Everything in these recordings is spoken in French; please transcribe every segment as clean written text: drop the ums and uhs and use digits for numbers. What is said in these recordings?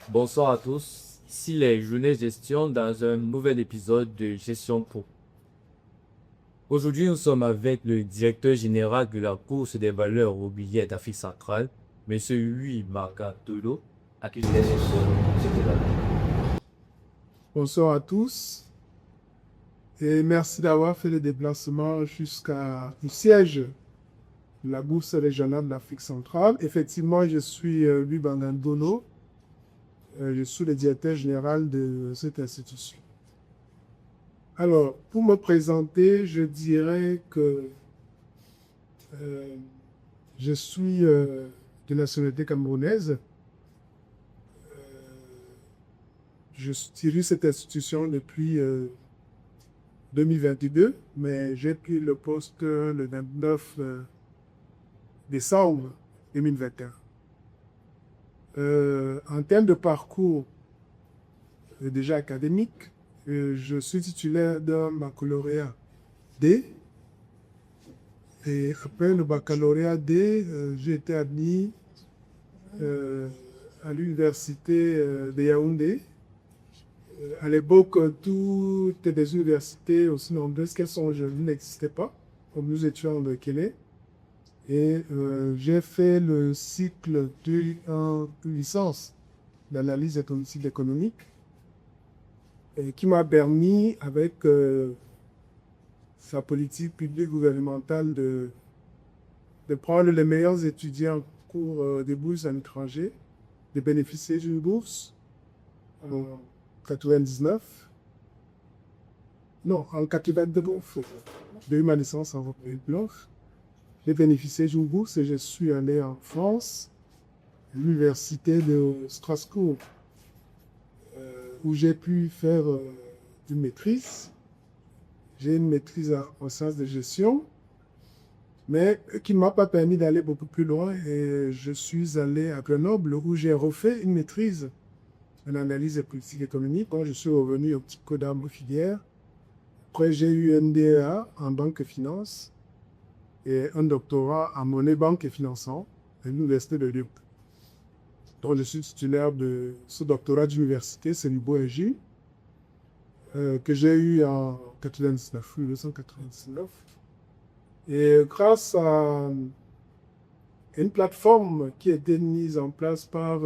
Bonsoir à tous, ici les journées gestion dans un nouvel épisode de Gestion Pro. Aujourd'hui, nous sommes avec le directeur général de la Bourse des valeurs mobilières d'Afrique centrale, M. Louis Magatolo, à qui je laisse ce débat. Bonsoir à tous et merci d'avoir fait le déplacement jusqu'à le siège de la Bourse régionale d'Afrique centrale. Effectivement, je suis Louis Bangandono, je suis le directeur général de cette institution. Alors, pour me présenter, je dirais que je suis de nationalité camerounaise. Je dirige cette institution depuis 2022, mais j'ai pris le poste le 29 décembre 2021. En termes de parcours déjà académique, je suis titulaire d'un baccalauréat D. Et après le baccalauréat D, j'ai été admis à l'université de Yaoundé. À l'époque, toutes les universités aussi nombreuses qu'elles sont aujourd'hui n'existaient pas, comme nous étions en Kélé. Et j'ai fait le cycle de licence d'analyse et politique économique qui m'a permis, avec sa politique publique gouvernementale, de prendre les meilleurs étudiants en cours des bourses à l'étranger, de bénéficier d'une bourse en 99. Non, en 89, j'ai eu ma licence en République blanche. J'ai bénéficié d'une bourse et je suis allé en France, à l'université de Strasbourg, où j'ai pu faire une maîtrise. J'ai une maîtrise en sciences de gestion, mais qui ne m'a pas permis d'aller beaucoup plus loin. Et je suis allé à Grenoble, où j'ai refait une maîtrise en analyse des politiques économiques. Quand je suis revenu au petit code d'arbre filière, après j'ai eu un DEA en banque et finance et un doctorat en monnaie, banque et financement à l'université de Lyon. Donc je suis titulaire de ce doctorat d'université, c'est l'UBOEJ, que j'ai eu en 1999. Et grâce à une plateforme qui a été mise en place par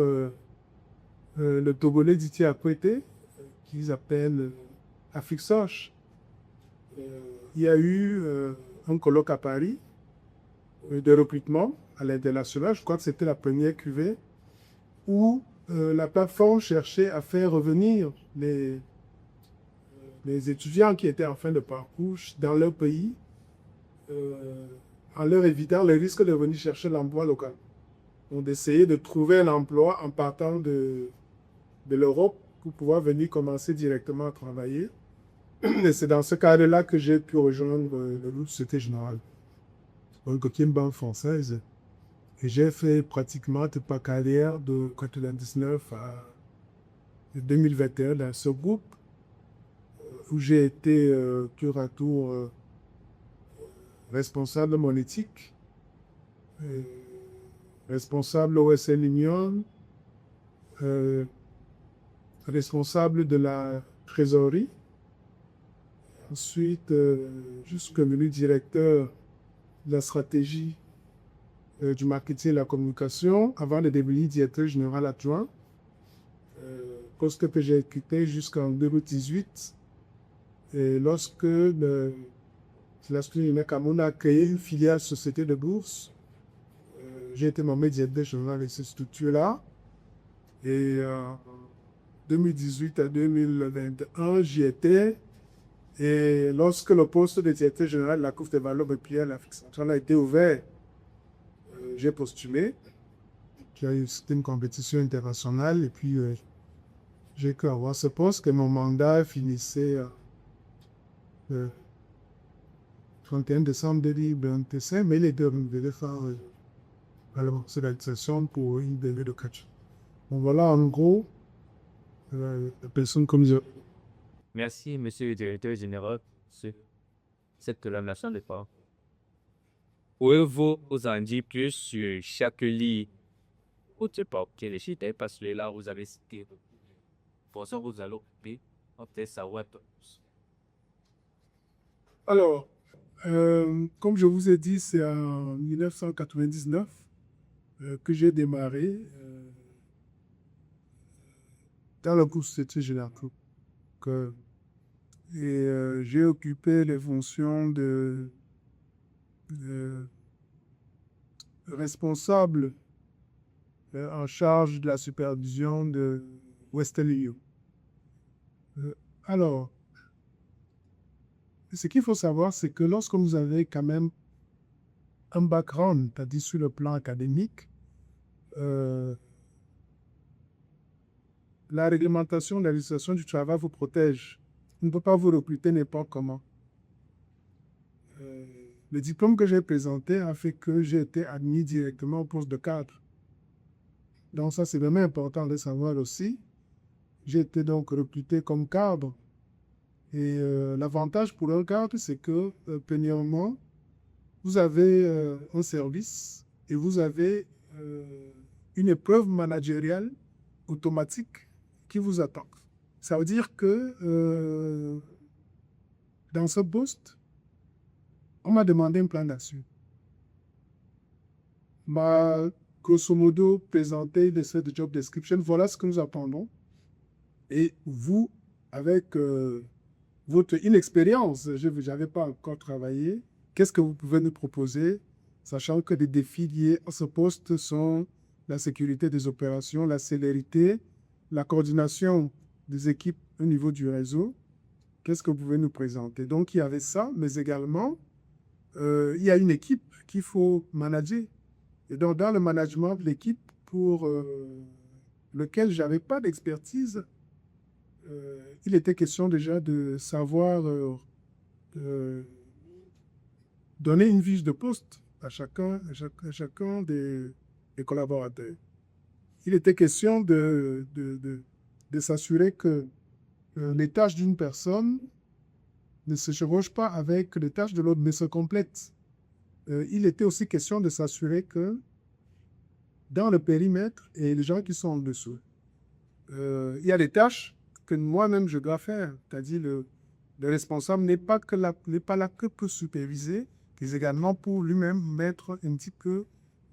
le Togolais Didier Akwete, qu'ils appellent AfriqueSoc, il y a eu un colloque à Paris de recrutement à l'international. Je crois que c'était la première cuvée où la plateforme cherchait à faire revenir les étudiants qui étaient en fin de parcours dans leur pays en leur évitant le risque de venir chercher l'emploi local. Donc d'essayer de trouver un emploi en partant de l'Europe pour pouvoir venir commencer directement à travailler. Et c'est dans ce cadre-là que j'ai pu rejoindre le Société Générale, donc qui est une banque française. Et j'ai fait pratiquement toute ma carrière de 1999 à 2021 dans ce groupe où j'ai été tour à tour responsable monétique, responsable OSL Union, responsable de la trésorerie, ensuite jusqu'à devenu directeur de la stratégie du marketing et de la communication, avant de devenir directeur général adjoint, poste que j'ai occupé jusqu'en 2018. Et lorsque l'Institut Cameroun a créé une filiale société de bourse, j'ai été nommé directeur général de cette structure-là. Et en 2018 à 2021, j'y étais. Et lorsque le poste de directeur général de la Cour des valeurs mobilières de l'Afrique centrale a été ouvert, j'ai postulé. C'était une compétition internationale et puis j'ai pu avoir ce poste que mon mandat finissait le 31 décembre 2025, mais il était renouvelé par la session pour une délai de 4 jours. Donc voilà en gros la personne comme je. Merci, monsieur le directeur général, pour cette clarification de part. Pouvez-vous vous en dire plus sur chaque lit? Ou tu sais pas, quel est le parce que là, vous avez cité. Pour ça, vous allez occuper. On va peut-être savoir un peu plus. Alors, comme je vous ai dit, c'est en 1999 que j'ai démarré dans le groupe Société Générale. Que- j'ai occupé les fonctions de responsable en charge de la supervision de Western Union. Alors, ce qu'il faut savoir, c'est que lorsque vous avez quand même un background, c'est-à-dire sur le plan académique, euh, la réglementation, la législation du travail vous protège. On ne peut pas vous recruter n'importe comment. Euh, le diplôme que j'ai présenté a fait que j'ai été admis directement au poste de cadre. Donc ça, c'est vraiment important de savoir aussi. J'ai été donc recruté comme cadre. Et l'avantage pour un cadre, c'est que, premièrement, vous avez un service et vous avez une épreuve managériale automatique qui vous attend. Ça veut dire que dans ce poste, on m'a demandé un plan d'action. M'a grosso modo présenté de cette job description. Voilà ce que nous attendons. Et vous, avec votre inexpérience, je n'avais pas encore travaillé, qu'est-ce que vous pouvez nous proposer, sachant que les défis liés à ce poste sont la sécurité des opérations, la célérité, la coordination des équipes au niveau du réseau. Qu'est-ce que vous pouvez nous présenter? Donc, il y avait ça, mais également, il y a une équipe qu'il faut manager. Et donc, dans le management de l'équipe pour lequel je n'avais pas d'expertise, il était question déjà de savoir donner une fiche de poste à chacun des collaborateurs. Il était question de s'assurer que les tâches d'une personne ne se chevauchent pas avec les tâches de l'autre, mais se complètent. Il était aussi question de s'assurer que dans le périmètre et les gens qui sont en dessous, il y a des tâches que moi-même je dois faire, c'est-à-dire le responsable n'est pas là que pour superviser, mais également pour lui-même mettre un petit peu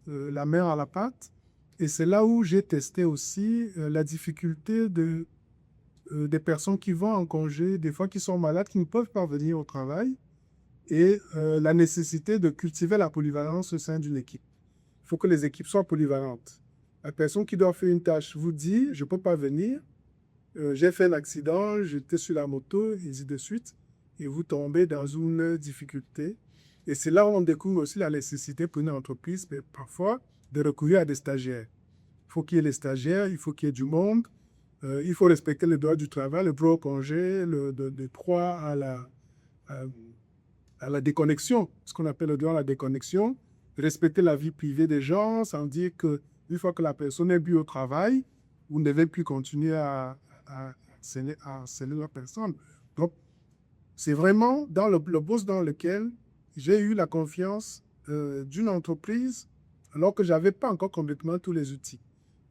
la main à la pâte. Et c'est là où j'ai testé aussi la difficulté des personnes qui vont en congé, des fois qui sont malades, qui ne peuvent pas venir au travail, et la nécessité de cultiver la polyvalence au sein d'une équipe. Il faut que les équipes soient polyvalentes. La personne qui doit faire une tâche vous dit, je ne peux pas venir, j'ai fait un accident, j'étais sur la moto, et ainsi de suite, et vous tombez dans une difficulté. Et c'est là où on découvre aussi la nécessité pour une entreprise, mais parfois, de recourir à des stagiaires. Il faut qu'il y ait les stagiaires, il faut qu'il y ait du monde, il faut respecter le droit du travail, le droit au congé, le droit à la déconnexion, ce qu'on appelle le droit à la déconnexion, respecter la vie privée des gens, sans dire qu'une fois que la personne est bue au travail, vous ne devez plus continuer à harceler la personne. Donc, c'est vraiment dans le poste dans lequel j'ai eu la confiance d'une entreprise, alors que je n'avais pas encore complètement tous les outils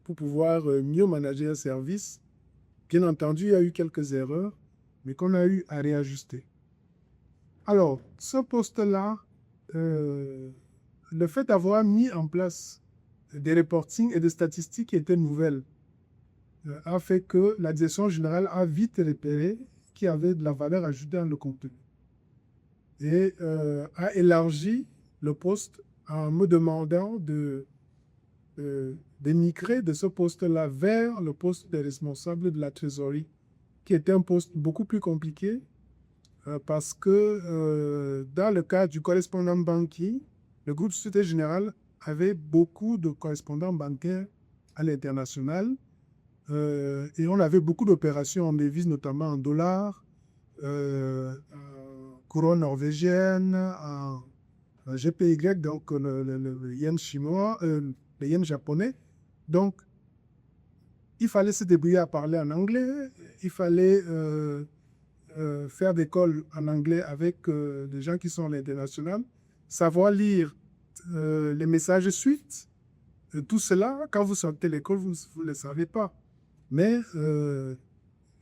pour pouvoir mieux manager un service. Bien entendu, il y a eu quelques erreurs, mais qu'on a eu à réajuster. Alors, ce poste-là, le fait d'avoir mis en place des reportings et des statistiques qui étaient nouvelles a fait que la direction générale a vite repéré qu'il y avait de la valeur ajoutée dans le contenu et a élargi le poste en me demandant de migrer de ce poste-là vers le poste de responsable de la trésorerie, qui était un poste beaucoup plus compliqué parce que dans le cas du correspondant banquier, le groupe Société Générale avait beaucoup de correspondants bancaires à l'international et on avait beaucoup d'opérations en devises, notamment en dollars, en couronne norvégienne, en GPY, donc le yen chinois, le yen japonais. Donc, il fallait se débrouiller à parler en anglais, il fallait faire des calls en anglais avec des gens qui sont à l'international, savoir lire les messages suite, tout cela, quand vous sortez de l'école, vous ne le savez pas. Mais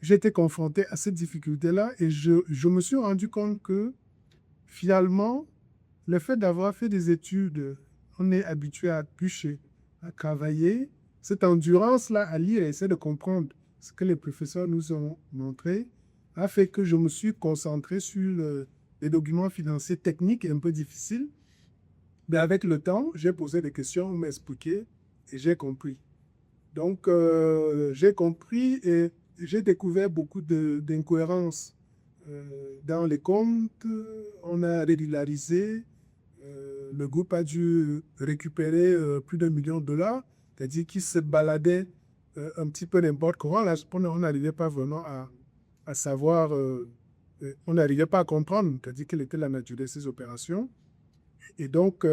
j'ai été confronté à cette difficulté-là et je me suis rendu compte que finalement, le fait d'avoir fait des études, on est habitué à bûcher, à travailler. Cette endurance-là à lire et essayer de comprendre ce que les professeurs nous ont montré a fait que je me suis concentré sur les documents financiers techniques et un peu difficiles. Mais avec le temps, j'ai posé des questions, on m'a expliqué et j'ai compris. Donc, j'ai compris et j'ai découvert beaucoup d'incohérences dans les comptes. On a régularisé. Le groupe a dû récupérer plus d'1 million de dollars, c'est-à-dire qu'ils se baladaient un petit peu n'importe comment. Là, on n'arrivait pas vraiment à savoir, on n'arrivait pas à comprendre, c'est-à-dire quelle était la nature de ces opérations. Et donc,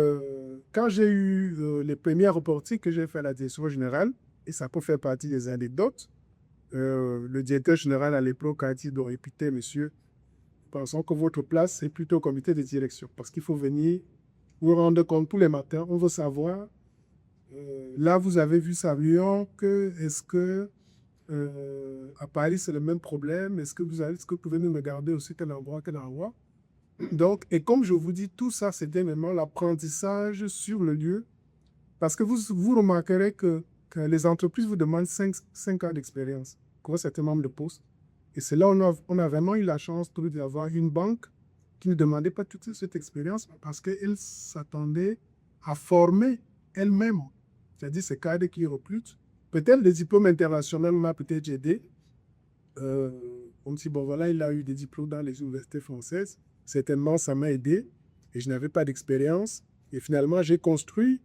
quand j'ai eu les premiers reportings que j'ai fait à la direction générale, et ça peut faire partie des anecdotes, le directeur général à l'époque a dit, donc, écoutez, monsieur, pensons que votre place est plutôt au comité de direction, parce qu'il faut venir vous rendre compte tous les matins, on veut savoir, là vous avez vu ça à Lyon, est-ce que à Paris c'est le même problème, est-ce que vous pouvez nous regarder aussi tel endroit, tel endroit? Donc, et comme je vous dis, tout ça c'était vraiment l'apprentissage sur le lieu, parce que vous remarquerez que les entreprises vous demandent 5 ans d'expérience pour un certain nombre de postes. Et c'est là où on a vraiment eu la chance d'avoir une banque qui ne demandait pas toute cette expérience parce qu'elle s'attendait à former elle-même. C'est-à-dire ces cadres qui recrutent. Peut-être le diplôme international m'a peut-être aidé. On me dit, bon voilà, il a eu des diplômes dans les universités françaises. Certainement, ça m'a aidé. Et je n'avais pas d'expérience. Et finalement, j'ai construit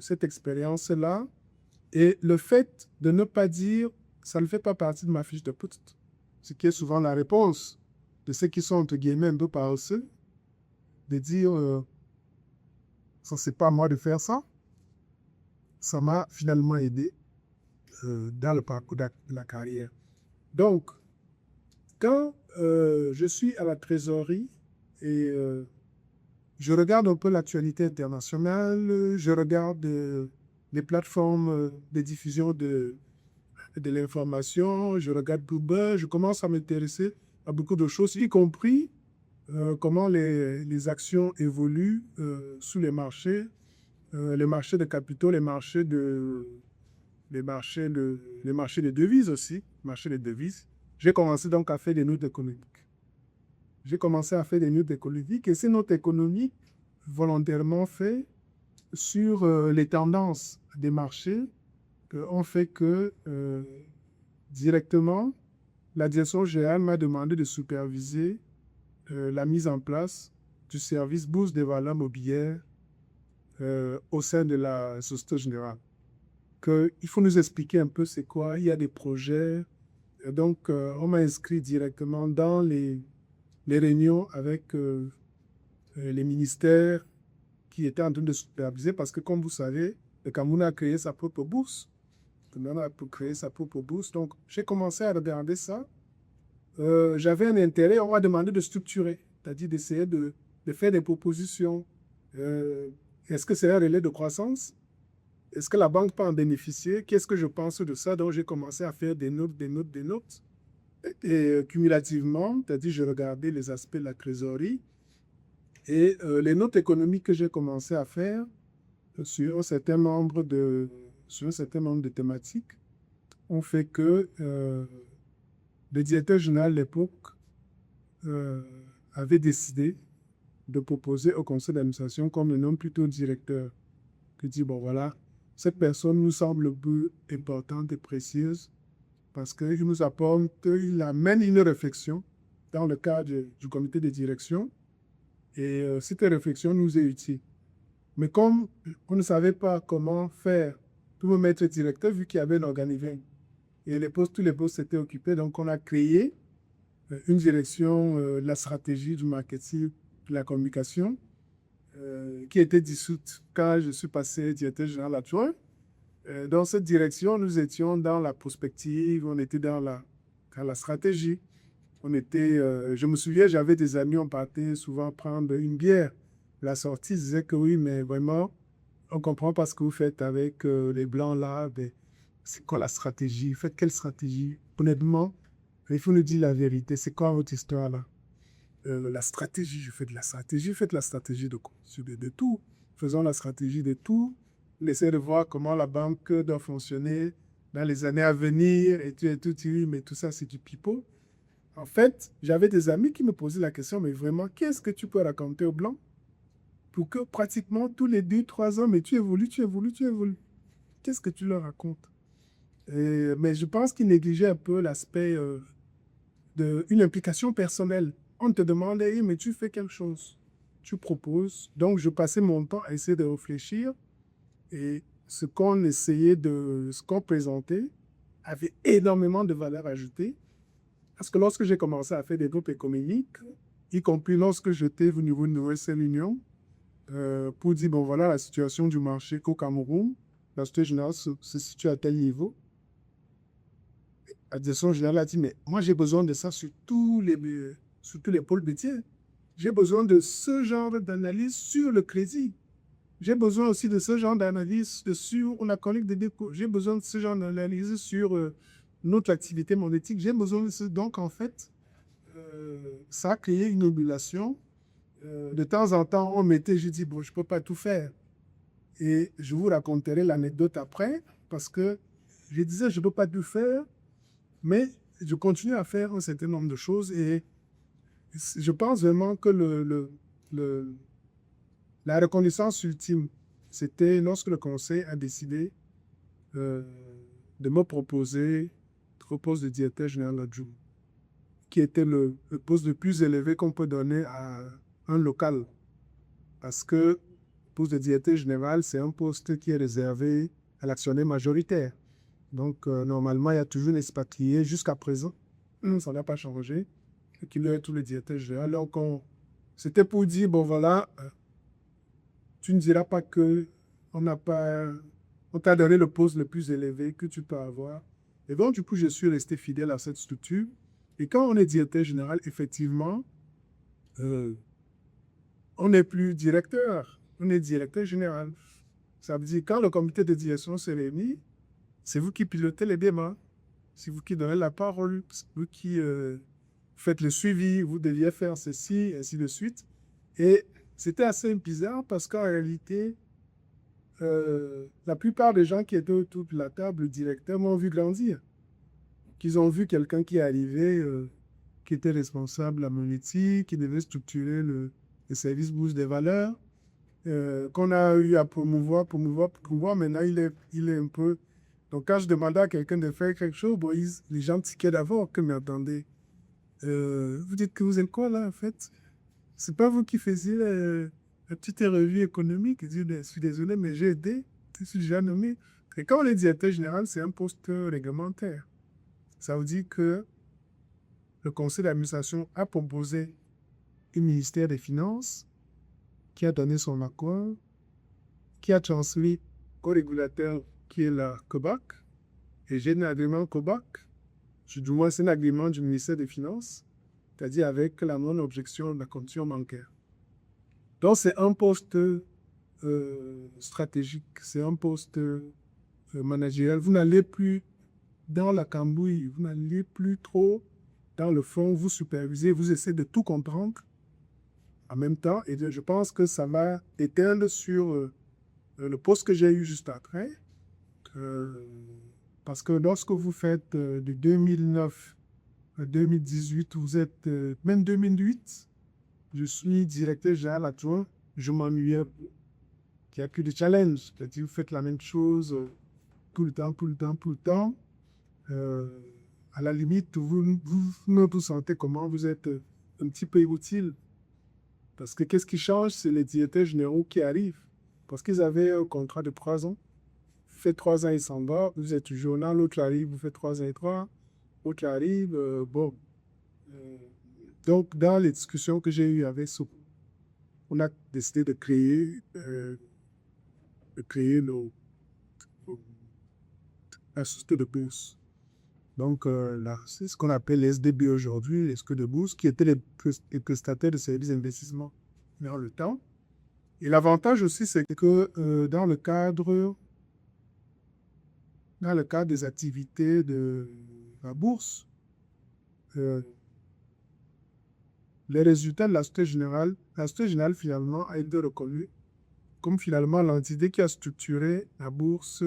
cette expérience-là. Et le fait de ne pas dire, ça ne fait pas partie de ma fiche de poste, ce qui est souvent la réponse de ceux qui sont, entre guillemets, un peu paresseux, de dire, ça, c'est pas à moi de faire ça. Ça m'a finalement aidé dans le parcours de la carrière. Donc, quand je suis à la trésorerie et je regarde un peu l'actualité internationale, je regarde les plateformes de diffusion de l'information, je regarde Bloomberg, je commence à m'intéresser à beaucoup de choses, y compris comment les actions évoluent sous les marchés de capitaux, les marchés de devises aussi, marchés de devises. J'ai commencé donc à faire des notes économiques. Et ces notes économiques, volontairement faites sur les tendances des marchés, ont fait que directement, la direction générale m'a demandé de superviser la mise en place du service bourse des valeurs mobilières au sein de la Société Générale. Il faut nous expliquer un peu c'est quoi, il y a des projets. Donc, on m'a inscrit directement dans les réunions avec les ministères qui étaient en train de superviser parce que, comme vous savez, le Cameroun a créé sa propre bourse. Donc, j'ai commencé à regarder ça. J'avais un intérêt, on m'a demandé de structurer, c'est-à-dire d'essayer de faire des propositions. Est-ce que c'est un relais de croissance? Est-ce que la banque peut en bénéficier? Qu'est-ce que je pense de ça? Donc, j'ai commencé à faire des notes. Et cumulativement, c'est-à-dire je regardais les aspects de la trésorerie. Et les notes économiques que j'ai commencé à faire sur un certain nombre de thématiques ont fait que le directeur général de l'époque avait décidé de proposer au conseil d'administration comme le nom plutôt directeur, qui dit, bon voilà, cette personne nous semble plus importante et précieuse parce qu'il nous apporte, il amène une réflexion dans le cadre du comité de direction et cette réflexion nous est utile. Mais comme on ne savait pas comment faire pour me mettre directeur, vu qu'il y avait un organigramme, et tous les postes étaient occupés, donc on a créé une direction de la stratégie, du marketing, de la communication, qui était dissoute quand je suis passé directeur général adjoint. Dans cette direction, nous étions dans la prospective, on était dans la stratégie. Je me souviens, j'avais des amis, on partait souvent prendre une bière la sortie, ils disaient que oui, mais vraiment, on ne comprend pas ce que vous faites avec les Blancs là. Ben, c'est quoi la stratégie? Vous faites quelle stratégie? Honnêtement, il faut nous dire la vérité. C'est quoi votre histoire là? La stratégie, je fais de la stratégie. Faites la stratégie de quoi? De tout. Faisons la stratégie de tout. Laissez de voir comment la banque doit fonctionner dans les années à venir et tout. Oui, mais tout ça, c'est du pipeau. En fait, j'avais des amis qui me posaient la question, mais vraiment, qu'est-ce que tu peux raconter aux Blancs pour que pratiquement tous les 2, 3 ans, mais tu évolues, tu évolues, tu évolues. Qu'est-ce que tu leur racontes? Mais je pense qu'ils négligeaient un peu l'aspect d'une implication personnelle. On te demande, hey, mais tu fais quelque chose, tu proposes. Donc, je passais mon temps à essayer de réfléchir et ce qu'on présentait avait énormément de valeur ajoutée. Parce que lorsque j'ai commencé à faire des groupes économiques, y compris lorsque j'étais au niveau de l'Union Union, pour dire, bon, voilà la situation du marché qu'au Cameroun, la situation générale se situe à tel niveau. La direction générale a dit, mais moi, j'ai besoin de ça sur tous les pôles métiers. J'ai besoin de ce genre d'analyse sur le crédit. J'ai besoin aussi de ce genre d'analyse sur la collecte des dépôts. J'ai besoin de ce genre d'analyse sur notre activité monétique. J'ai besoin de ce. Donc, en fait, ça a créé une émulation. De temps en temps, on mettait, je dis, bon, je ne peux pas tout faire. Et je vous raconterai l'anecdote après, parce que je disais, je ne peux pas tout faire, mais je continue à faire un certain nombre de choses. Et je pense vraiment que la reconnaissance ultime, c'était lorsque le conseil a décidé euh, de me proposer le poste de directeur général adjoint, qui était le poste le plus élevé qu'on peut donner à un local. Parce que le poste de directeur général, c'est un poste qui est réservé à l'actionnaire majoritaire. Donc, normalement, il y a toujours un expatrié jusqu'à présent. Ça n'a pas changé. Qui est tous les directeurs généraux. Donc, c'était pour dire, bon, voilà, tu ne diras pas que on t'a donné le poste le plus élevé que tu peux avoir. Et donc, du coup, je suis resté fidèle à cette structure. Et quand on est directeur général, effectivement, on n'est plus directeur, on est directeur général. Ça veut dire quand le comité de direction se réunit, c'est vous qui pilotez les débats, c'est vous qui donnez la parole, c'est vous qui faites le suivi, vous deviez faire ceci, ainsi de suite. Et c'était assez bizarre parce qu'en réalité, la plupart des gens qui étaient autour de la table, le directeur, m'ont vu grandir. Qu'ils ont vu quelqu'un qui est arrivé, qui était responsable de la monétique, qui devait structurer le service bourse des valeurs, qu'on a eu à promouvoir. Maintenant, il est un peu... Donc, quand je demandais à quelqu'un de faire quelque chose, bon, les gens tiquaient d'abord que, mais attendez, vous dites que vous êtes quoi là, en fait? C'est pas vous qui faisiez la petite revue économique. Je dis, je suis désolé, mais j'ai aidé, je suis déjà nommé. Et quand on est directeur général, c'est un poste réglementaire. Ça veut dire que le conseil d'administration a proposé un ministère des Finances qui a donné son accord, qui a transmis au régulateur qui est la COBAC, et j'ai un agrément COBAC, du moins c'est un agrément du ministère des Finances, c'est-à-dire avec la non-objection de la condition bancaire. Donc c'est un poste stratégique, c'est un poste managérial. Vous n'allez plus dans la cambouille, vous n'allez plus trop dans le fond, vous supervisez, vous essayez de tout comprendre en même temps, et je pense que ça va éteindre sur le poste que j'ai eu juste après. Parce que lorsque vous faites de 2009 à 2018, vous êtes, même 2008, je suis directeur général adjoint, je m'ennuyais. Il n'y a plus de challenge. C'est-à-dire, vous faites la même chose tout le temps. À la limite, vous ne vous sentez comment vous êtes un petit peu inutile. Parce que qu'est-ce qui change, c'est les directeurs généraux qui arrivent. Parce qu'ils avaient un contrat de 3 ans. Vous faites 3 ans, il s'en va. Vous êtes toujours là, l'autre arrive, vous faites 3 ans et 3. L'autre arrive, bon. Donc, dans les discussions que j'ai eues avec Soup, on a décidé de créer la société de bourse. Donc, là, c'est ce qu'on appelle les SDB aujourd'hui, les sociétés de bourse, qui étaient les prestataires de services d'investissement dans le temps. Et l'avantage aussi, c'est que dans le cadre des activités de la bourse, euh, les résultats de la Société Générale finalement a été reconnue comme finalement l'entité qui a structuré la bourse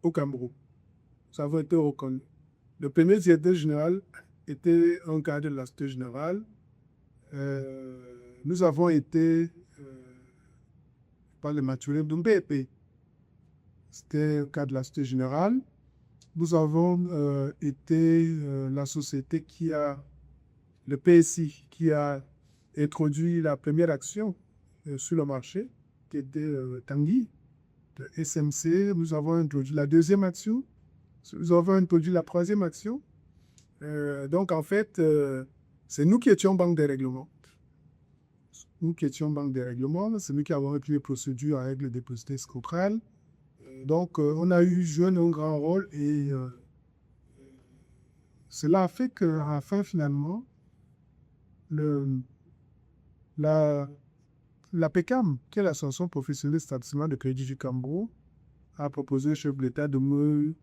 au Cameroun. Ça a été reconnu. Le premier directeur général était un cadre de la Société Générale. Nous avons été par le Mathurin Doumbépé. C'était un cadre de la Société Générale. Nous avons été la société le PSI, qui a introduit la première action sur le marché, qui était Tanguy, de SMC. Nous avons introduit la deuxième action. Nous avons introduit la troisième action. Donc, en fait, c'est nous qui étions banque des règlements. Nous qui étions banque des règlements, c'est nous qui avons repris les procédures avec le dépositaire scotral. Donc, on a joué un grand rôle et cela a fait qu'à la fin, finalement, la PECAM, qui est l'Association professionnelle d'établissement de crédit du Cameroun, a proposé au chef de l'État de me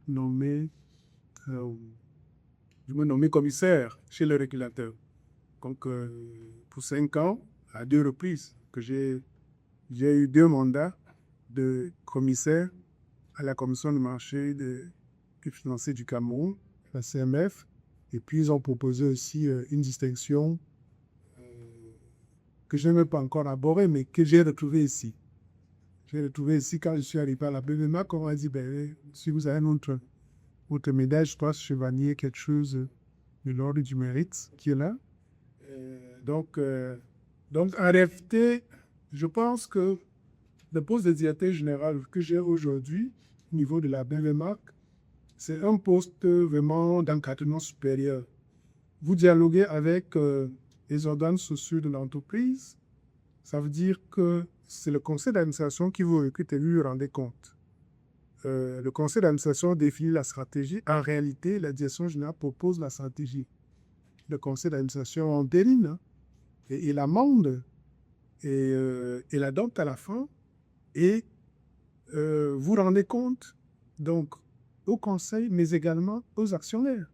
nommer commissaire chez le régulateur. Donc, pour 5 ans, à 2 reprises, que j'ai eu 2 mandats de commissaire à la Commission du marché financier du Cameroun, la CMF. Et puis, ils ont proposé aussi une distinction que je n'ai même pas encore abordée, mais que j'ai retrouvée ici. J'ai retrouvé ici quand je suis arrivé à la BVMA, on m'a dit, si vous avez votre médaille, je crois, chevalier, quelque chose de l'ordre du mérite qui est là. Donc, en réalité, je pense que le poste de directeur général que j'ai aujourd'hui, au niveau de la BVMA, c'est un poste vraiment d'encadrement supérieur. Vous dialoguez avec les organes sociaux de l'entreprise. Ça veut dire que c'est le conseil d'administration qui vous recrute et vous vous rendez compte. Le conseil d'administration définit la stratégie. En réalité, la direction générale propose la stratégie. Le conseil d'administration entérine hein, et il amende et il adopte à la fin et vous rendez compte donc au conseil, mais également aux actionnaires.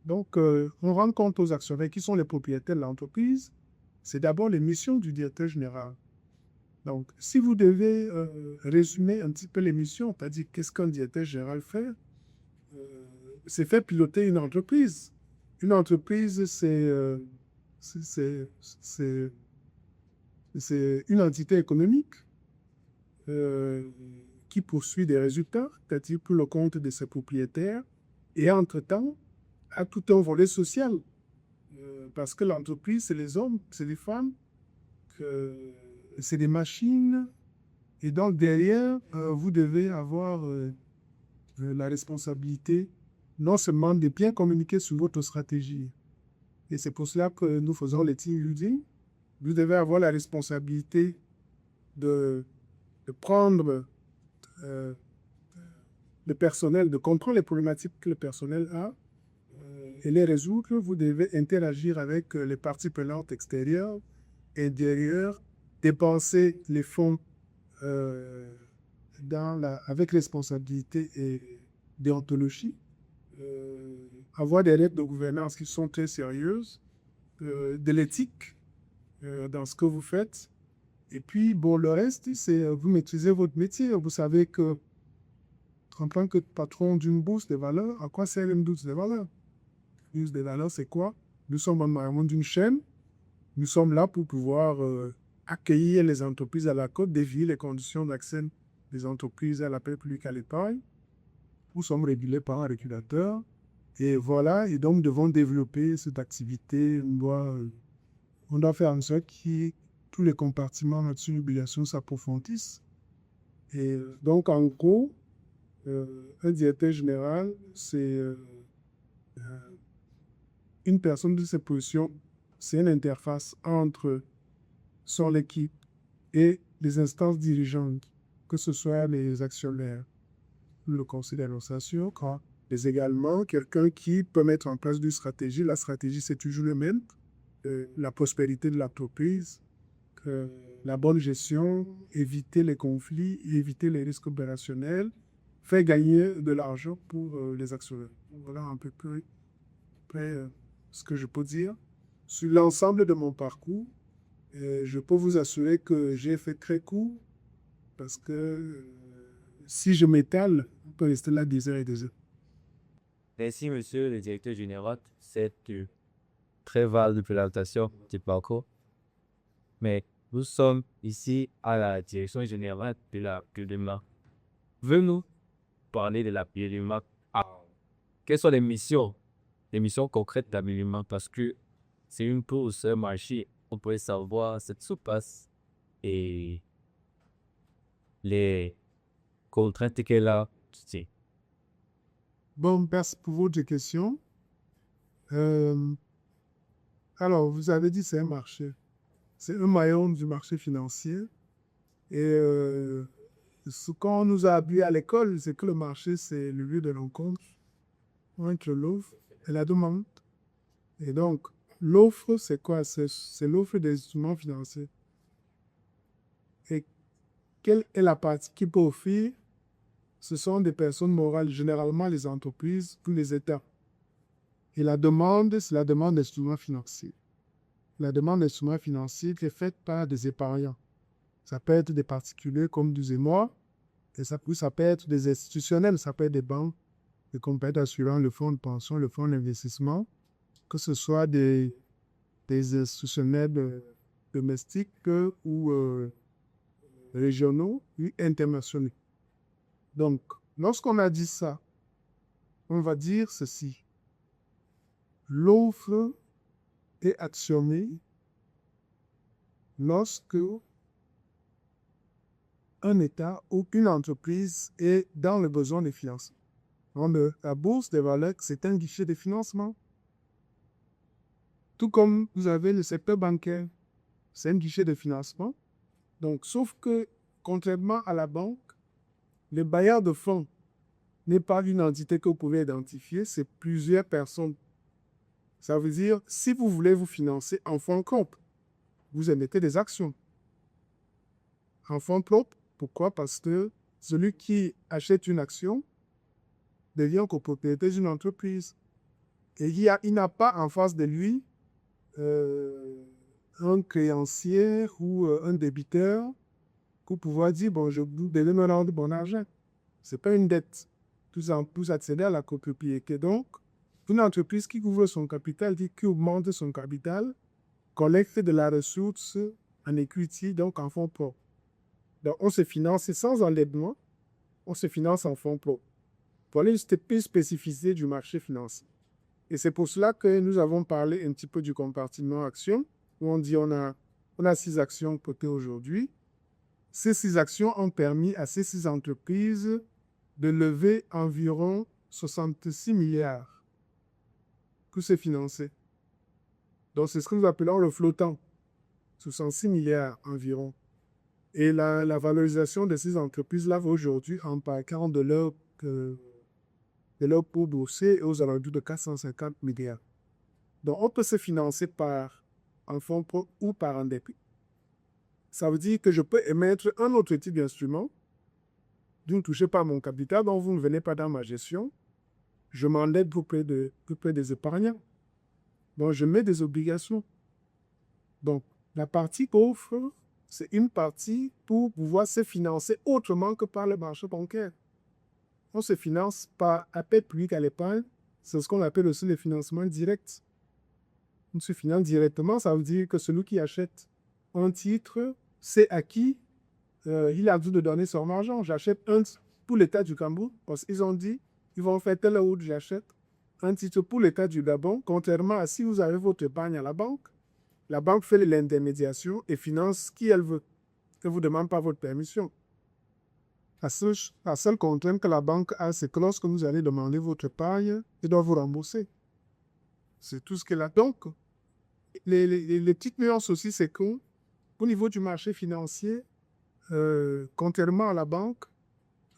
Donc, on rend compte aux actionnaires qui sont les propriétaires de l'entreprise. C'est d'abord les missions du directeur général. Donc, si vous devez résumer un petit peu les missions, c'est-à-dire qu'est-ce qu'un directeur général fait, c'est faire piloter une entreprise. Une entreprise, c'est une entité économique qui poursuit des résultats, c'est-à-dire pour le compte de ses propriétaires, et entre-temps, a tout un volet social. Parce que l'entreprise, c'est les hommes, c'est les femmes, c'est des machines. Et donc, derrière, vous devez avoir la responsabilité non seulement de bien communiquer sur votre stratégie. Et c'est pour cela que nous faisons les team building. Vous devez avoir la responsabilité de prendre le personnel, de comprendre les problématiques que le personnel a et les résoudre. Vous devez interagir avec les parties prenantes extérieures, intérieures, dépenser les fonds avec responsabilité et déontologie, avoir des règles de gouvernance qui sont très sérieuses, de l'éthique dans ce que vous faites. Et puis, bon, le reste, c'est vous maîtrisez votre métier. Vous savez que en tant que patron d'une bourse des valeurs, à quoi sert une bourse des valeurs? Une bourse des valeurs, c'est quoi? Nous sommes en amont d'une chaîne. Nous sommes là pour pouvoir accueillir les entreprises à la côte, dévier les conditions d'accès des entreprises à l'appel public à l'épargne. Nous sommes régulés par un régulateur. Et voilà, et donc nous devons développer cette activité. On doit faire en sorte que tous les compartiments de notre obligation s'approfondissent. Et donc, en gros, un directeur général, c'est une personne de cette position, c'est une interface entre son équipe et les instances dirigeantes, que ce soit les actionnaires, le conseil d'administration, mais également quelqu'un qui peut mettre en place une stratégie. La stratégie, c'est toujours le même. la prospérité de l'entreprise, la bonne gestion, éviter les conflits, éviter les risques opérationnels, faire gagner de l'argent pour les actionnaires. Voilà un peu près ce que je peux dire. Sur l'ensemble de mon parcours, je peux vous assurer que j'ai fait très court parce que si je m'étale, on peut rester là des heures et des heures. Merci, monsieur le directeur général, de cette très vaste présentation du parcours. Mais nous sommes ici à la direction générale de la PUDEMA. Pouvez-nous parler de la PUDEMA? Quelles sont les missions concrètes de la PUDEMA? Parce que c'est une bourse, un marché. On pourrait savoir ce qui se passe et les contraintes qu'elle a. Bon, merci pour votre question. Alors, vous avez dit c'est un marché. C'est un maillon du marché financier. Et ce qu'on nous a appris à l'école, c'est que le marché, c'est le lieu de rencontre entre l'offre et la demande. Et donc, l'offre, c'est quoi? C'est l'offre des instruments financiers. Et quelle est la partie qui peut offrir? Ce sont des personnes morales, généralement les entreprises ou les États. Et la demande, c'est la demande d'instruments financiers. La demande d'instruments financiers qui est faite par des épargnants. Ça peut être des particuliers comme vous et moi, et ça peut être des institutionnels, ça peut être des banques, des compagnies d'assurance, le fonds de pension, le fonds d'investissement, que ce soit des institutionnels domestiques ou régionaux ou internationaux. Donc, lorsqu'on a dit ça, on va dire ceci. L'offre est actionnée lorsque un État ou une entreprise est dans le besoin de financement. La bourse des valeurs, c'est un guichet de financement. Tout comme vous avez le secteur bancaire, c'est un guichet de financement. Donc, sauf que, contrairement à la banque, le bailleur de fonds n'est pas une entité que vous pouvez identifier, c'est plusieurs personnes. Ça veut dire, si vous voulez vous financer en fonds propres, vous émettez des actions. En fonds propres, pourquoi? Parce que celui qui achète une action devient copropriétaire d'une entreprise. Et il n'a pas en face de lui un créancier ou un débiteur pour pouvoir dire, bon, je vous devez me rendre mon argent. Ce n'est pas une dette. Tout en plus accéder à la copropriété. Donc, une entreprise qui couvre son capital, qui augmente son capital, collecte de la ressource en equity, donc en fonds propres. Donc, on se finance sans endettement, on se finance en fonds propres. Voilà une plus spécificité du marché financier. Et c'est pour cela que nous avons parlé un petit peu du compartiment action, où on dit on a 6 actions cotées aujourd'hui. Ces 6 actions ont permis à ces 6 entreprises de lever environ 66 milliards pour se financer. Donc, c'est ce que nous appelons le flottant, 66 milliards environ. Et la valorisation de ces entreprises-là va aujourd'hui en partant de leur pot boursier aux alentours de 450 milliards. Donc, on peut se financer par un fonds propre ou par un dépôt. Ça veut dire que je peux émettre un autre type d'instrument. Vous ne touchez pas mon capital, donc vous ne venez pas dans ma gestion. Je m'endette pour près des épargnants. Donc, je mets des obligations. Donc, la partie offre, c'est une partie pour pouvoir se financer autrement que par le marché bancaire. On se finance par appel public à l'épargne. C'est ce qu'on appelle aussi le financement direct. On se finance directement, ça veut dire que celui qui achète un titre, c'est à qui il a besoin de donner son argent. J'achète un pour l'État du Cameroun, parce qu'ils ont dit, ils vont faire telle route, j'achète un titre pour l'État du Gabon, contrairement à si vous avez votre épargne à la banque fait l'intermédiation et finance qui elle veut. Elle ne vous demande pas votre permission. La seule contrainte que la banque a, c'est que lorsque vous allez demander votre épargne, elle doit vous rembourser. C'est tout ce qu'elle a. Donc, les petites nuances aussi, c'est qu'au niveau du marché financier, contrairement à la banque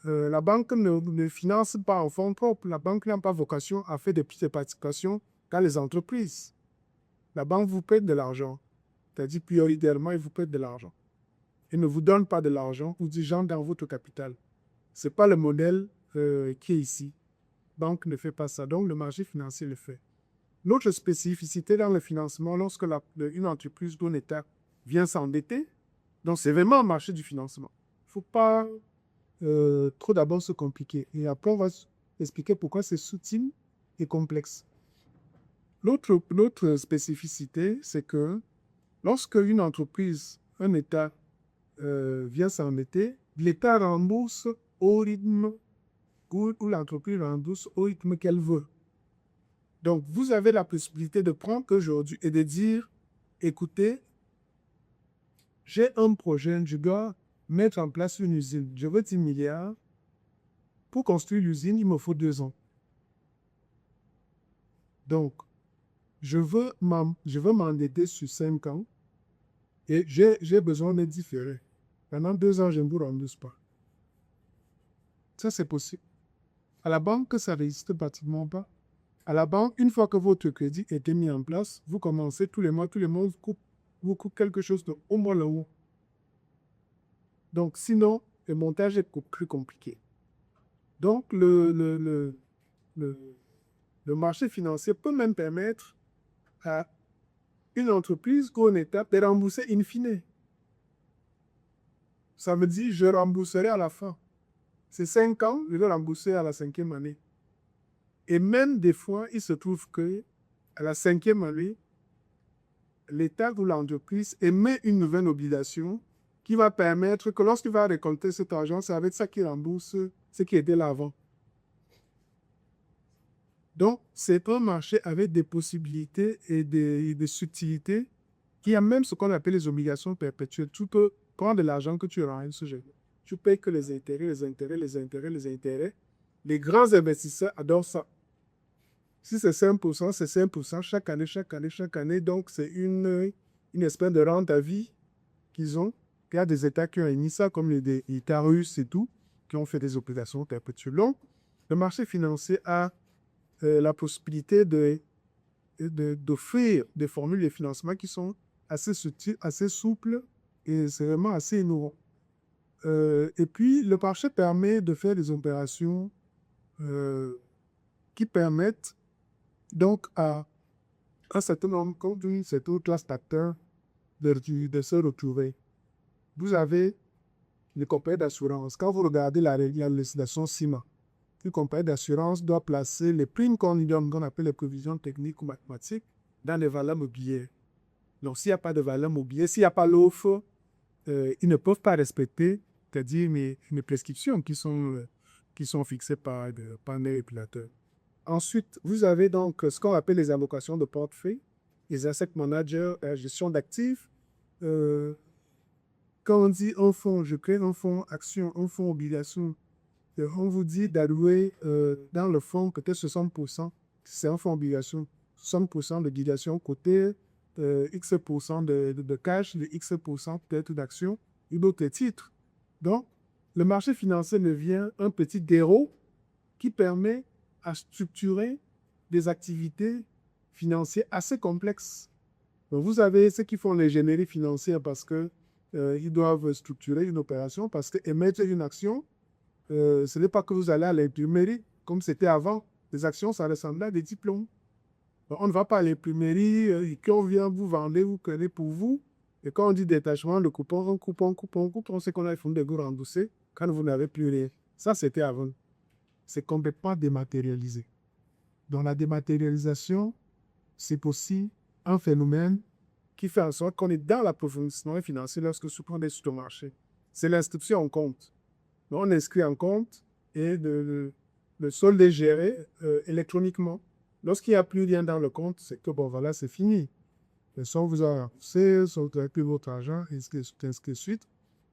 ne finance pas en fonds propres. La banque n'a pas vocation à faire des petites participations dans les entreprises. La banque vous prête de l'argent. C'est-à-dire, prioritairement, ils vous prêtent de l'argent. Ils ne vous donnent pas de l'argent, vous disent genre dans votre capital. Ce n'est pas le modèle qui est ici. Banque ne fait pas ça. Donc, le marché financier le fait. L'autre spécificité dans le financement, lorsque une entreprise d'un État vient s'endetter, donc c'est vraiment un marché du financement. Il ne faut pas trop d'abord se compliquer. Et après, on va expliquer pourquoi c'est subtil et complexe. L'autre spécificité, c'est que lorsque une entreprise, un État vient s'endetter, l'État rembourse au rythme ou l'entreprise rembourse au rythme qu'elle veut. Donc, vous avez la possibilité de prendre aujourd'hui et de dire, écoutez, j'ai un projet, je dois mettre en place une usine. Je veux 10 milliards. Pour construire l'usine, il me faut 2 ans. Donc, je veux m'endetter sur 5 ans et j'ai besoin d'être différé. Pendant 2 ans, je ne vous rembourse pas. Ça, c'est possible. À la banque, ça n'existe pratiquement pas. À la banque, une fois que votre crédit a été mis en place, vous commencez tous les mois vous coupe quelque chose de au moins le haut. Donc, sinon, le montage est plus compliqué. Donc, le marché financier peut même permettre à une entreprise ou une étape de rembourser in fine. Ça veut dire je rembourserai à la fin. C'est 5 ans, je vais rembourser à la 5e année. Et même des fois, il se trouve que à la 5e année, l'État ou l'entreprise émet une nouvelle obligation qui va permettre que lorsqu'il va récolter cet argent, c'est avec ça qu'il rembourse ce qui était là avant. Donc, c'est un marché avec des possibilités et des subtilités qui a même ce qu'on appelle les obligations perpétuelles. Tu peux prendre de l'argent que tu rends ce jeu. Tu payes que les intérêts, les intérêts, les intérêts, les intérêts. Les grands investisseurs adorent ça. Si c'est 5%, c'est 5% chaque année, chaque année, chaque année. Donc, c'est une espèce de rente à vie qu'ils ont. Il y a des États qui ont émis ça, comme les États russes et tout, qui ont fait des obligations perpétuelles. Donc, le marché financier a la possibilité d'offrir des formules de financement qui sont assez subtiles, assez souples et c'est vraiment assez innovant. Et puis, le marché permet de faire des opérations qui permettent donc à un certain nombre, comme une certaine classe d'acteurs, de se retrouver. Vous avez les compagnies d'assurance. Quand vous regardez la législation CIMA, une compagnie d'assurance doit placer les primes qu'on appelle les provisions techniques ou mathématiques dans les valeurs mobilières. Donc, s'il n'y a pas de valeur mobilière, s'il n'y a pas l'offre, ils ne peuvent pas respecter, c'est-à-dire mes prescriptions qui sont fixées par les régulateurs. Ensuite, vous avez donc ce qu'on appelle les allocations de portefeuille, les asset managers, la gestion d'actifs. Quand on dit un fonds, je crée un fonds action, un fonds obligation, on vous dit d'allouer dans le fonds peut-être 60%, c'est un fonds obligation, 60% d'obligation côté, X% de cash, de X% peut-être d'actions ou d'autres titres. Donc, le marché financier devient un petit terreau qui permet à structurer des activités financières assez complexes. Donc, vous avez ceux qui font l'ingénierie financière parce que ils doivent structurer une opération, parce que émettre une action, ce n'est pas que vous allez à l'imprimerie, comme c'était avant. Les actions, ça ressemblait à des diplômes. Donc, on ne va pas à l'imprimerie, et quand on vient vous vendre, vous prenez pour vous. Et quand on dit détachement, le coupon, on sait qu'on a fond de vous rembourser quand vous n'avez plus rien. Ça, c'était avant. C'est complètement dématérialisé. Dans la dématérialisation, c'est aussi un phénomène qui fait en sorte qu'on est dans l'approfondissement financier lorsque on est sur le marché. C'est l'inscription en compte. Donc, on inscrit en compte et le solde est géré électroniquement. Lorsqu'il n'y a plus rien dans le compte, c'est que bon, voilà, c'est fini. Soit vous avez remboursé, soit vous n'avez plus votre argent, ainsi de suite.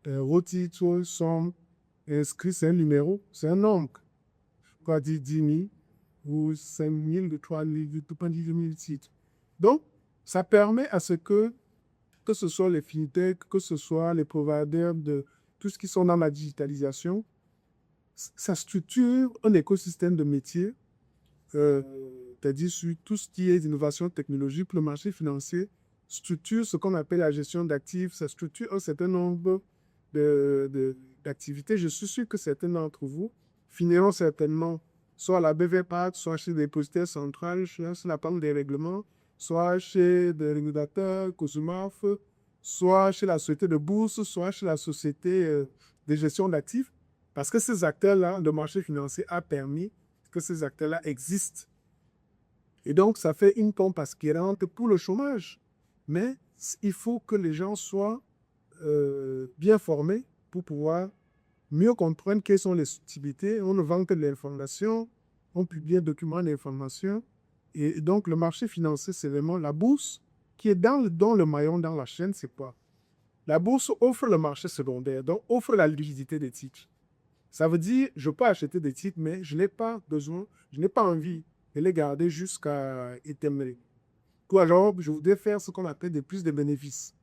Vos titres sont inscrits, c'est un numéro, c'est un nombre. Quoi dire 10 000 ou 5 000, 3 000, tout pas 10 000 titres. Donc, ça permet à ce que ce soit les fintechs, que ce soit les providers de tout ce qui sont dans la digitalisation, ça structure un écosystème de métiers c'est-à-dire sur tout ce qui est innovation technologique. Le marché financier structure ce qu'on appelle la gestion d'actifs, ça structure un certain nombre d'activités. Je suis sûr que certains d'entre vous finiront certainement soit à la BVPAC, soit chez des dépositaires centrales, soit sur la banque des règlements, soit chez des régulateurs, COSUMAF, soit chez la société de bourse, soit chez la société de gestion d'actifs. Parce que ces acteurs-là, le marché financier a permis que ces acteurs-là existent. Et donc, ça fait une pompe aspirante pour le chômage. Mais il faut que les gens soient bien formés pour pouvoir mieux comprendre quelles sont les subtilités. On ne vend que de l'information, on publie un document d'information. Et donc, le marché financier, c'est vraiment la bourse qui est dans le maillon, dans la chaîne, c'est quoi? La bourse offre le marché secondaire, donc offre la liquidité des titres. Ça veut dire, je peux acheter des titres, mais je n'ai pas besoin, je n'ai pas envie de les garder jusqu'à étéméré. Ou alors, je voudrais faire ce qu'on appelle des plus de bénéfices.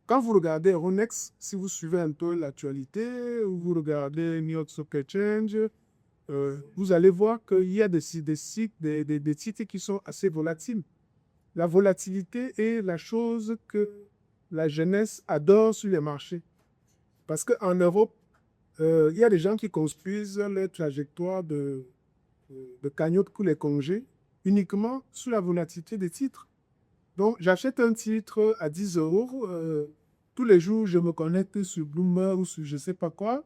Quand vous regardez Euronext, si vous suivez un peu l'actualité, ou vous regardez New York Stock Exchange, vous allez voir qu'il y a des titres qui sont assez volatiles. La volatilité est la chose que la jeunesse adore sur les marchés. Parce qu'en Europe, il y a des gens qui construisent leur trajectoire de cagnotte pour les congés uniquement sur la volatilité des titres. Donc, j'achète un titre à 10 euros. Tous les jours, je me connecte sur Bloomberg ou sur je ne sais pas quoi.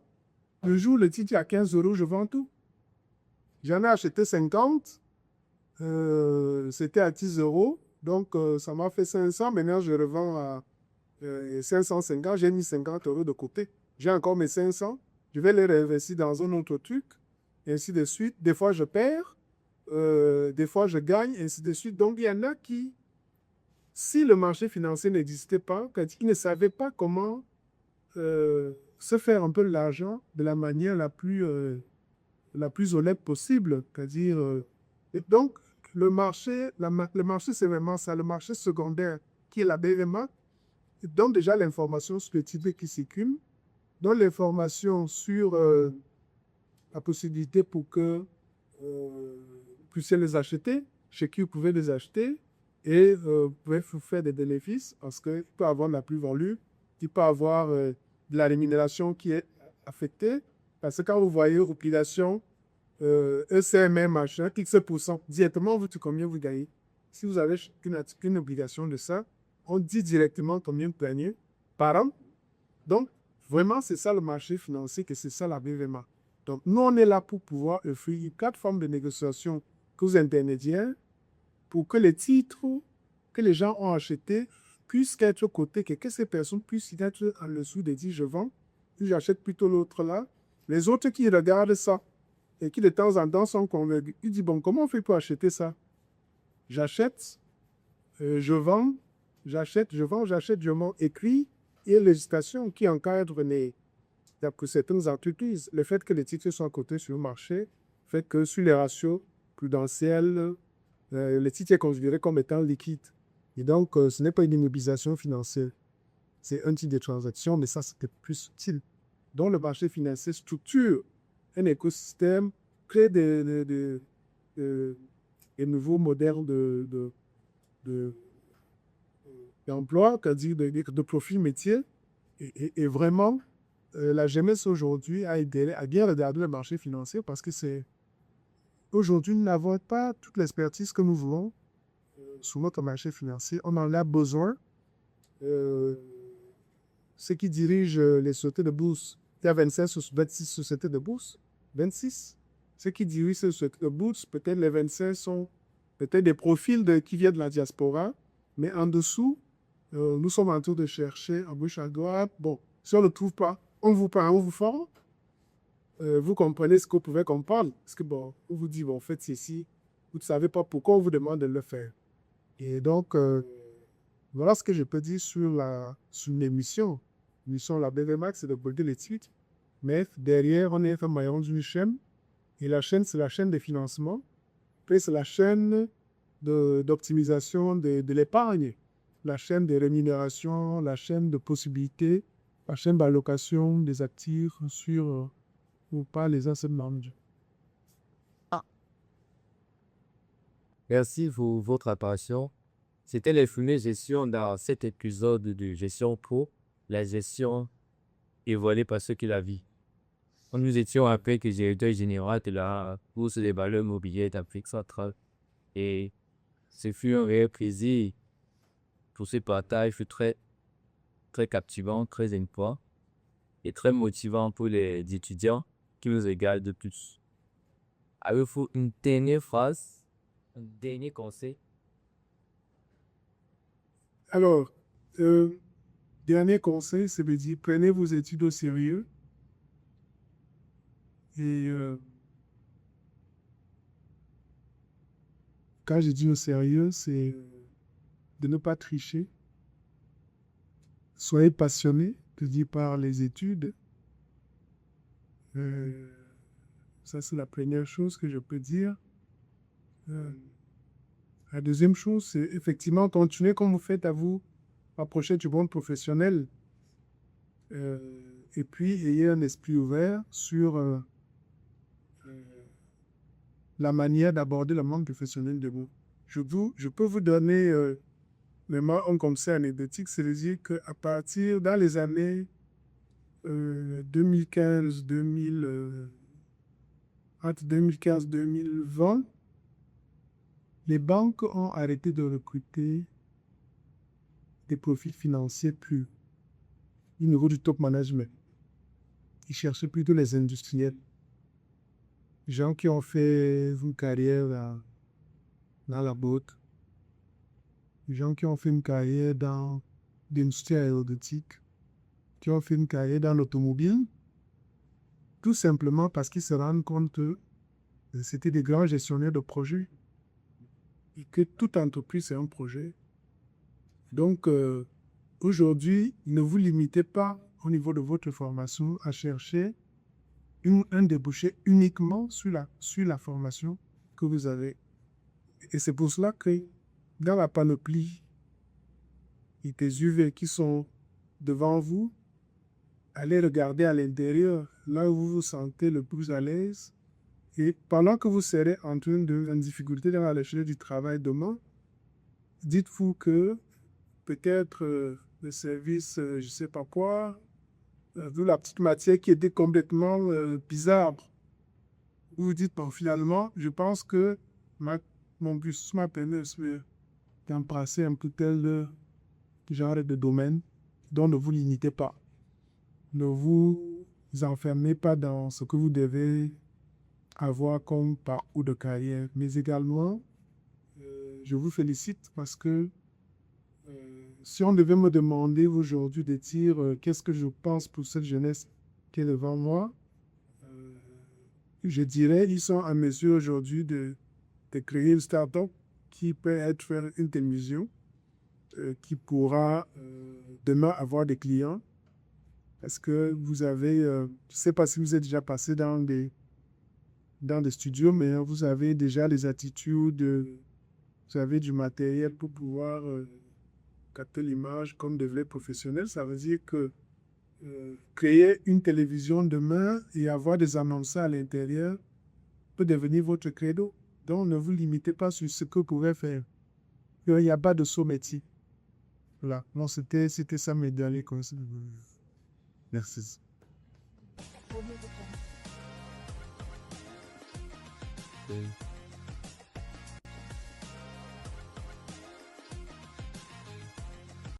Le jour, le titre est à 15 euros, je vends tout. J'en ai acheté 50. C'était à 10 euros. Donc, ça m'a fait 500. Maintenant, je revends à 550. J'ai mis 50 euros de côté. J'ai encore mes 500. Je vais les réinvestir dans un autre truc. Et ainsi de suite. Des fois, je perds. Des fois, je gagne. Et ainsi de suite. Donc, il y en a qui, si le marché financier n'existait pas, ils ne savaient pas comment se faire un peu de l'argent de la manière la plus honnête possible. C'est-à-dire, et donc, le marché, c'est vraiment ça. Le marché secondaire, qui est la BVMA, donne déjà l'information sur le titre qui circule, donne l'information sur la possibilité pour que vous puissiez les acheter, chez qui vous pouvez les acheter, et vous pouvez vous faire des bénéfices parce qu'il peut avoir de la plus-value, il peut avoir de la rémunération qui est affectée. Parce que quand vous voyez l'obligation ECMR, machin, X%, directement, vous dites combien vous gagnez. Si vous avez une obligation de ça, on dit directement combien vous gagnez par an. Donc, vraiment, c'est ça le marché financier, que c'est ça la BVMA. Donc, nous, on est là pour pouvoir offrir 4 formes de négociation aux intermédiaires pour que les titres que les gens ont achetés puissent être cotés, que ces personnes puissent être en dessous de dire je vends, puis j'achète plutôt l'autre là. Les autres qui regardent ça et qui de temps en temps sont convaincus, ils disent bon, comment on fait pour acheter ça? J'achète, je vends, j'achète, je vends, j'achète, je vends. Écrit, il y a une législation qui encadre pour certaines entreprises. Le fait que les titres soient cotés sur le marché fait que sur les ratios prudentiels, le titre est considéré comme étant liquide. Et donc, ce n'est pas une immobilisation financière. C'est un type de transaction, mais ça, c'est plus subtil. Donc, le marché financier structure un écosystème, crée des nouveaux modèles d'emploi, c'est-à-dire de profil métier. Et vraiment, la jeunesse aujourd'hui a bien regardé le marché financier parce que aujourd'hui, nous n'avons pas toute l'expertise que nous voulons sur notre marché financier. On en a besoin. Ceux qui dirigent les sociétés de bourse, il y a 26 sociétés de bourse. 26. Ceux qui dirigent ces sociétés de bourse, peut-être les 25 sont peut-être des profils qui viennent de la diaspora, mais en dessous, nous sommes en train de chercher à gauche, à droite. Bon, si on ne trouve pas, on vous parle, on vous forme. Vous comprenez ce que vous pouvez comprendre. Parce que bon, on vous dit, bon, faites ceci. Vous ne savez pas pourquoi on vous demande de le faire. Et donc, voilà ce que je peux dire sur l'émission. L'émission, la BVMAX, c'est de bolder les titres. Mais derrière, on est un maillon d'une chaîne. Et la chaîne, c'est la chaîne de financement. Puis, c'est la chaîne d'optimisation de l'épargne. La chaîne de rémunération, la chaîne de possibilités, la chaîne d'allocation des actifs sur ou pas les asset managers. Merci pour votre apparition. C'était les fumées gestion dans cet épisode de Gestion Pro, la gestion évoluée par ceux qui la vivent. Nous étions après que directeur général de la Bourse des valeurs mobilières d'Afrique centrale. Et ce fut un réel plaisir pour ce partage. Fut très, très captivant, très important et très motivant pour les étudiants qui nous regardent de plus. Avez-vous une dernière phrase, un dernier conseil? Alors, dernier conseil, c'est de dire, prenez vos études au sérieux. Et quand je dis au sérieux, c'est de ne pas tricher. Soyez passionné, je dis, par les études. Ça, c'est la première chose que je peux dire. La deuxième chose, c'est effectivement continuer comme vous faites à vous approcher du monde professionnel. Et puis, ayez un esprit ouvert sur la manière d'aborder le monde professionnel de vous. Je peux vous donner vraiment un conseil anecdotique, c'est de dire qu'à partir dans les années 2015, 2000, entre 2015 et 2020, les banques ont arrêté de recruter des profils financiers plus au niveau du top management. Ils cherchaient plutôt les industriels. Les gens qui ont fait une carrière dans la boîte, les gens qui ont fait une carrière dans l'industrie aéronautique, qui ont fait une carrière dans l'automobile, tout simplement parce qu'ils se rendent compte que c'était des grands gestionnaires de projets et que toute entreprise est un projet. Donc, aujourd'hui, ne vous limitez pas au niveau de votre formation à chercher un débouché uniquement sur la formation que vous avez. Et c'est pour cela que dans la panoplie des UV qui sont devant vous, allez regarder à l'intérieur, là où vous vous sentez le plus à l'aise. Et pendant que vous serez en difficulté dans la recherche du travail demain, dites-vous que peut-être le service, je ne sais pas quoi, vu la petite matière qui était complètement bizarre, vous vous dites, bon, finalement, je pense que mon bus m'a permis d'embrasser un peu tel genre de domaine, donc ne vous limitez pas. Ne vous enfermez pas dans ce que vous devez avoir comme parcours de carrière, mais également, je vous félicite parce que si on devait me demander aujourd'hui de dire qu'est-ce que je pense pour cette jeunesse qui est devant moi, je dirais ils sont en mesure aujourd'hui de créer une start-up qui peut faire une télévision, qui pourra demain avoir des clients. Parce que vous avez, je ne sais pas si vous êtes déjà passé dans des studios, mais vous avez déjà les attitudes, vous avez du matériel pour pouvoir capter l'image comme de vrais professionnels. Ça veut dire que créer une télévision demain et avoir des annonceurs à l'intérieur peut devenir votre credo. Donc, ne vous limitez pas sur ce que vous pouvez faire. Il n'y a pas de saut métier. Voilà. Non, c'était ça mes derniers conseils. Merci. Euh,